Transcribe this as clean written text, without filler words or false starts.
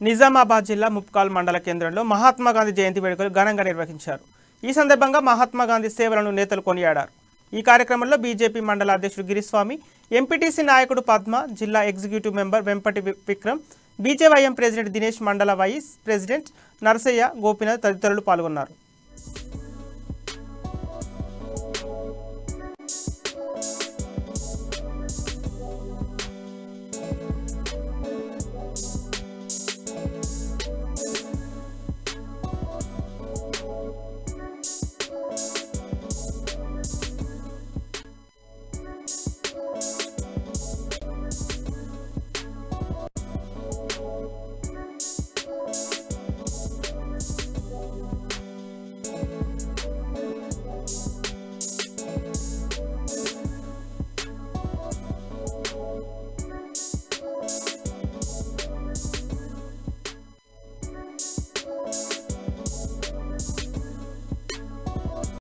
నిజామాబాద్ జిల్లా ముప్కాల్ మండల కేంద్రంలో మహాత్మా గాంధీ జయంతి వేడుకలు ఘనంగా నిర్వహించారు. ఈ సందర్భంగా మహాత్మా గాంధీ సేవలను నేతలు కొనియాడారు. ఈ కార్యక్రమంలో బీజేపీ మండల అధ్యక్షుడు గిరిస్వామి, ఎంపీటీసీ నాయకుడు పద్మ, జిల్లా executive member Vempati Vikram, BJYM president Dinesh, మండల వైస్ ప్రెసిడెంట్ నరసయ్య, గోపినాథ్ తదితరులు పాల్గొన్నారు.